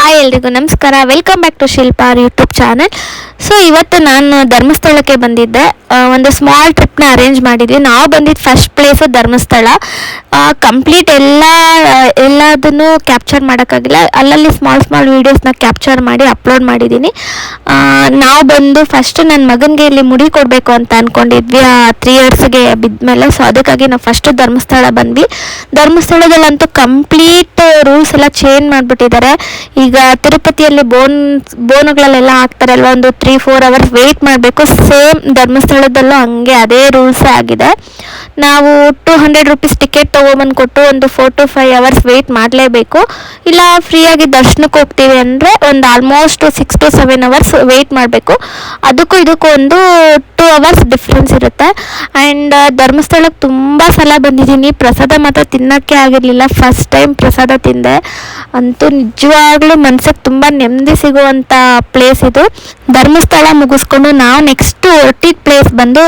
Hi ಎಲ್ರಿಗೂ ನಮಸ್ಕಾರ. Welcome back to Shilpa YouTube channel. So ಇವತ್ತು ನಾನು ಧರ್ಮಸ್ಥಳಕ್ಕೆ ಬಂದಿದ್ದೆ. ಒಂದು ಸ್ಮಾಲ್ ಟ್ರಿಪ್ನ ಅರೇಂಜ್ ಮಾಡಿದ್ವಿ. ನಾವು ಬಂದಿದ್ದು ಫಸ್ಟ್ ಪ್ಲೇಸು ಧರ್ಮಸ್ಥಳ. ಕಂಪ್ಲೀಟ್ ಎಲ್ಲದನ್ನು ಕ್ಯಾಪ್ಚರ್ ಮಾಡೋಕ್ಕಾಗಿಲ್ಲ. ಅಲ್ಲಲ್ಲಿ ಸ್ಮಾಲ್ ವೀಡಿಯೋಸ್ನ ಕ್ಯಾಪ್ಚರ್ ಮಾಡಿ ಅಪ್ಲೋಡ್ ಮಾಡಿದ್ದೀನಿ. ನಾವು ಬಂದು ಫಸ್ಟ್ ನನ್ನ ಮಗನಿಗೆ ಇಲ್ಲಿ ಮುಡಿ ಕೊಡಬೇಕು ಅಂತ ಅಂದ್ಕೊಂಡಿದ್ವಿ 3 ಇಯರ್ಸ್ಗೆ ಬಿದ್ಮೇಲೆ. ಸೊ ಅದಕ್ಕಾಗಿ ನಾವು ಫಸ್ಟು ಧರ್ಮಸ್ಥಳ ಬಂದ್ವಿ. ಧರ್ಮಸ್ಥಳದಲ್ಲಂತೂ ಕಂಪ್ಲೀಟ್ ರೂಲ್ಸ್ ಎಲ್ಲ ಚೇಂಜ್ ಮಾಡಿಬಿಟ್ಟಿದ್ದಾರೆ. ಈಗ ತಿರುಪತಿಯಲ್ಲಿ ಬೋನುಗಳಲ್ಲೆಲ್ಲ ಹಾಕ್ತಾರೆ ಅಲ್ವಾ, ಒಂದು 3-4 ಅವರ್ಸ್ ವೆಯ್ಟ್ ಮಾಡಬೇಕು. ಸೇಮ್ ಧರ್ಮಸ್ಥಳದಲ್ಲೂ ಹಂಗೆ ಅದೇ ರೂಲ್ಸ್ ಆಗಿದೆ. ನಾವು 200 ರೂಪೀಸ್ ಟಿಕೆಟ್ ತೊಗೊಬಂದು ಕೊಟ್ಟು ಒಂದು 4 to 5 ಅವರ್ಸ್ ವೆಯ್ಟ್ ಮಾಡಲೇಬೇಕು. ಇಲ್ಲ ಫ್ರೀಯಾಗಿ ದರ್ಶನಕ್ಕೆ ಹೋಗ್ತೀವಿ ಅಂದರೆ ಒಂದು ಆಲ್ಮೋಸ್ಟ್ 6 to 7 ಅವರ್ಸ್ ವೆಯ್ಟ್ ಮಾಡಬೇಕು. ಅದಕ್ಕೂ ಇದಕ್ಕೂ ಒಂದು 2 ಅವರ್ಸ್ ಡಿಫ್ರೆನ್ಸ್ ಇರುತ್ತೆ. ಆ್ಯಂಡ್ ಧರ್ಮಸ್ಥಳಕ್ಕೆ ತುಂಬ ಸಲ ಬಂದಿದ್ದೀನಿ. ಪ್ರಸಾದ ಮಾತ್ರ ತಿನ್ನೋಕ್ಕೆ ಆಗಿರಲಿಲ್ಲ. ಫಸ್ಟ್ ಟೈಮ್ ಪ್ರಸಾದ ತಿಂದೆ. ಅಂತೂ ನಿಜವಾಗ್ಲೂ ಮನ್ಸಿಗೆ ತುಂಬ ನೆಮ್ಮದಿ ಸಿಗುವಂಥ ಪ್ಲೇಸ್ ಇದು. ಧರ್ಮಸ್ಥಳ ಮುಗಿಸ್ಕೊಂಡು ನಾವು ನೆಕ್ಸ್ಟ್ ಹೊರಟಿದ್ದ ಪ್ಲೇಸ್ ಬಂದು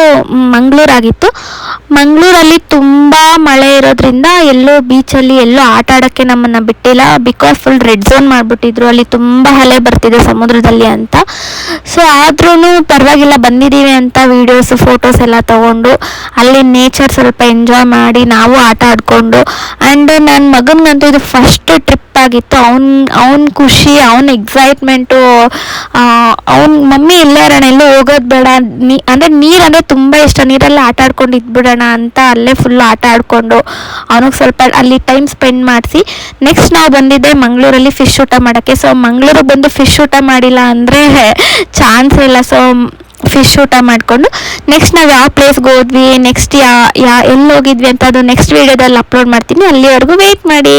ಮಂಗಳೂರಾಗಿತ್ತು. ಮಂಗಳೂರಲ್ಲಿ ತುಂಬ ಮಳೆ ಇರೋದ್ರಿಂದ ಎಲ್ಲೋ ಬೀಚಲ್ಲಿ ಎಲ್ಲೋ ಆಟ ಆಡೋಕ್ಕೆ ನಮ್ಮನ್ನು ಬಿಟ್ಟಿಲ್ಲ. ಬಿಕಾಸ್ ಫುಲ್ ರೆಡ್ ಝೋನ್ ಮಾಡಿಬಿಟ್ಟಿದ್ರು. ಅಲ್ಲಿ ತುಂಬ ಅಲೆ ಬರ್ತಿದೆ ಸಮುದ್ರದಲ್ಲಿ ಅಂತ. ಸೊ ಆದ್ರೂ ಪರವಾಗಿಲ್ಲ, ಬಂದಿದ್ದೀವಿ ಅಂತ ವೀಡಿಯೋಸು ಫೋಟೋಸ್ ಎಲ್ಲ ತೊಗೊಂಡು ಅಲ್ಲಿ ನೇಚರ್ ಸ್ವಲ್ಪ ಎಂಜಾಯ್ ಮಾಡಿ ನಾವು ಆಟ ಆಡಿಕೊಂಡು. ಆ್ಯಂಡ್ ನನ್ನ ಮಗನಿಗಂತೂ ಇದು ಫಸ್ಟ್ ಟ್ರಿಪ್ ಆಗಿತ್ತು. ಅವನ ಖುಷಿ, ಅವನ ಎಕ್ಸೈಟ್ಮೆಂಟು, ಅವನ ಮಮ್ಮಿ ಇಲ್ಲೇ ಇರೋಣ, ಎಲ್ಲೂ ಹೋಗೋದು ಬೇಡ, ಅಂದರೆ ನೀರಂದರೆ ತುಂಬ ಇಷ್ಟ, ನೀರೆಲ್ಲ ಆಟ ಆಡ್ಕೊಂಡು ಇದ್ಬಿಡೋಣ ಅಂತ ಅಲ್ಲೇ ಫುಲ್ಲು ಆಟ ಆಡಿಕೊಂಡು ಅವನಿಗೆ ಸ್ವಲ್ಪ ಅಲ್ಲಿ ಟೈಮ್ ಸ್ಪೆಂಡ್ ಮಾಡಿಸಿ ನೆಕ್ಸ್ಟ್ ನಾವು ಬಂದಿದ್ದೆ ಮಂಗಳೂರಲ್ಲಿ ಫಿಶ್ ಊಟ ಮಾಡೋಕ್ಕೆ. ಸೊ ಮಂಗಳೂರಿಗೆ ಬಂದು ಫಿಶ್ ಊಟ ಮಾಡಿಲ್ಲ ಅಂದರೆ ಚಾನ್ಸ್ ಇಲ್ಲ. ಸೊ ಫಿಶ್ ಊಟ ಮಾಡಿಕೊಂಡು ನೆಕ್ಸ್ಟ್ ನಾವು ಯಾವ ಪ್ಲೇಸ್ಗೆ ಹೋದ್ವಿ, ನೆಕ್ಸ್ಟ್ ಎಲ್ಲಿ ಹೋಗಿದ್ವಿ ಅಂತ ಅದು ನೆಕ್ಸ್ಟ್ ವೀಡಿಯೋದಲ್ಲಿ ಅಪ್ಲೋಡ್ ಮಾಡ್ತೀನಿ. ಅಲ್ಲಿವರೆಗೂ ವೆಯ್ಟ್ ಮಾಡಿ.